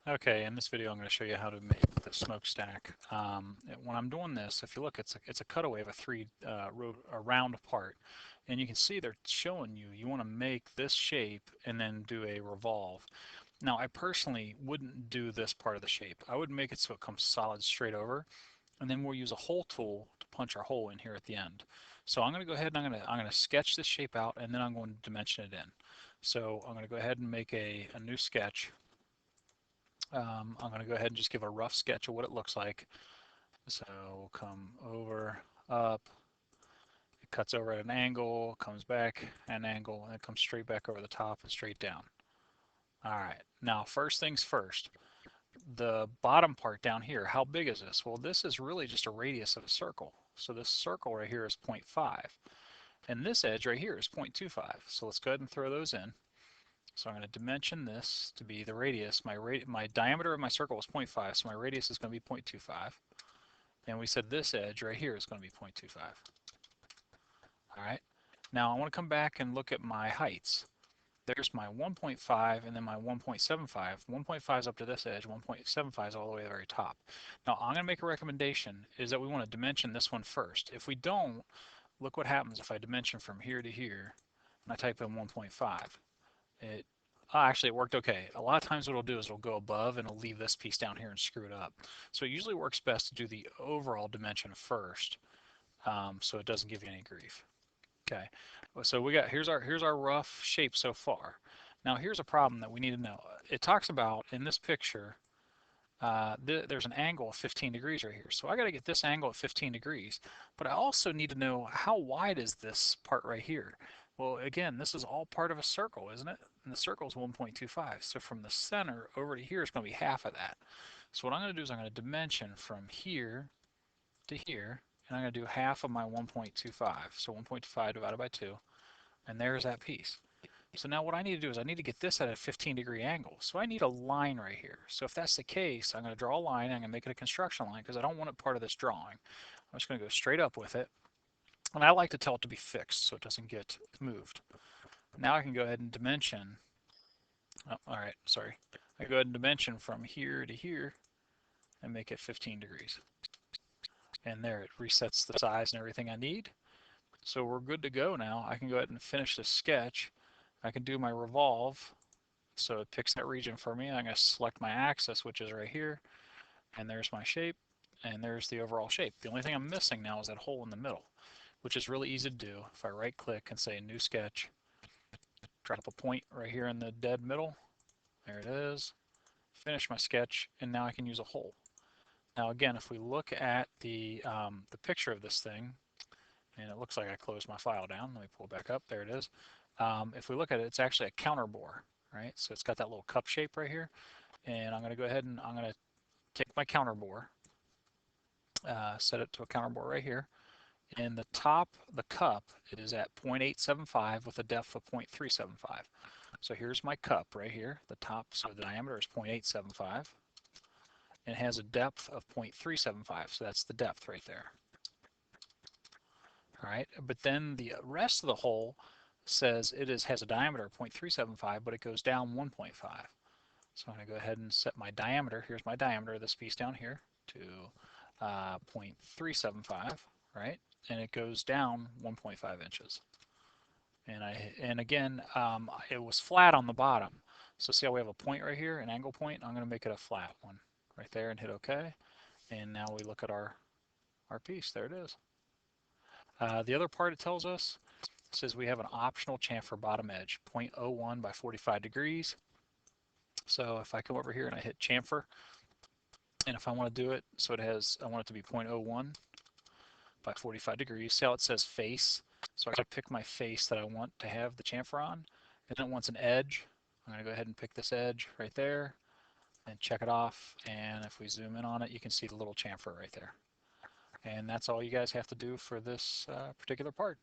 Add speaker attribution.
Speaker 1: Okay, in this video I'm going to show you how to make the SmokeStack. When I'm doing this, if you look, it's a cutaway of a round part, and you can see they're showing you want to make this shape and then do a revolve. Now I personally wouldn't do this part of the shape. I would make it so it comes solid straight over, and then we'll use a hole tool to punch our hole in here at the end. So I'm going to go ahead and I'm going to sketch this shape out, and then I'm going to dimension it in. So I'm going to go ahead and make a new sketch. I'm going to go ahead and just give a rough sketch of what it looks like. So we'll come over, up, it cuts over at an angle, comes back at an angle, and it comes straight back over the top and straight down. Alright, now first things first, the bottom part down here, how big is this? Well, this is really just a radius of a circle. So this circle right here is 0.5, and this edge right here is 0.25. So let's go ahead and throw those in. So I'm going to dimension this to be the radius. My diameter of my circle is 0.5, so my radius is going to be 0.25. And we said this edge right here is going to be 0.25. All right. Now I want to come back and look at my heights. There's my 1.5 and then my 1.75. 1.5 is up to this edge, 1.75 is all the way to the very top. Now I'm going to make a recommendation is that we want to dimension this one first. If we don't, look what happens if I dimension from here to here and I type in 1.5. Actually, it worked okay. A lot of times what it'll do is it'll go above and it'll leave this piece down here and screw it up. So it usually works best to do the overall dimension first, so it doesn't give you any grief. Okay, so here's our rough shape so far. Now here's a problem that we need to know. It talks about in this picture, there's an angle of 15 degrees right here. So I got to get this angle at 15 degrees, but I also need to know how wide is this part right here. Well, again, this is all part of a circle, isn't it? And the circle is 1.25. So from the center over to here is going to be half of that. So what I'm going to do is I'm going to dimension from here to here, and I'm going to do half of my 1.25. So 1.25 divided by 2, and there's that piece. So now what I need to do is I need to get this at a 15-degree angle. So I need a line right here. So if that's the case, I'm going to draw a line. I'm going to make it a construction line because I don't want it part of this drawing. I'm just going to go straight up with it. And I like to tell it to be fixed so it doesn't get moved. Now I can go ahead and dimension. Oh, all right, sorry. I go ahead and dimension from here to here and make it 15 degrees. And there, it resets the size and everything I need. So we're good to go now. I can go ahead and finish this sketch. I can do my revolve. So it picks that region for me. I'm going to select my axis, which is right here. And there's my shape. And there's the overall shape. The only thing I'm missing now is that hole in the middle, which is really easy to do. If I right click and say new sketch, drop a point right here in the dead middle. There it is. Finish my sketch, and now I can use a hole. Now again, if we look at the picture of this thing, and it looks like I closed my file down. Let me pull it back up. There it is. If we look at it, it's actually a counter bore, right? So it's got that little cup shape right here. And I'm going to go ahead and I'm going to take my counter bore, set it to a counter bore right here. And the top, the cup, it is at 0.875 with a depth of 0.375. So here's my cup right here, the top, so the diameter is 0.875. And it has a depth of 0.375, so that's the depth right there. All right, but then the rest of the hole says has a diameter of 0.375, but it goes down 1.5. So I'm going to go ahead and set my diameter. Here's my diameter of this piece down here to 0.375, right? And it goes down 1.5 inches. And again, it was flat on the bottom. So see how we have a point right here, an angle point? I'm going to make it a flat one right there and hit OK. And now we look at our piece. There it is. The other part it tells us says we have an optional chamfer bottom edge, 0.01 by 45 degrees. So if I come over here and I hit chamfer, and if I want to do it, so I want it to be 0.01 by 45 degrees. See how it says face? So I can pick my face that I want to have the chamfer on, and then it wants an edge. I'm going to go ahead and pick this edge right there and check it off. And if we zoom in on it, you can see the little chamfer right there. And that's all you guys have to do for this particular part.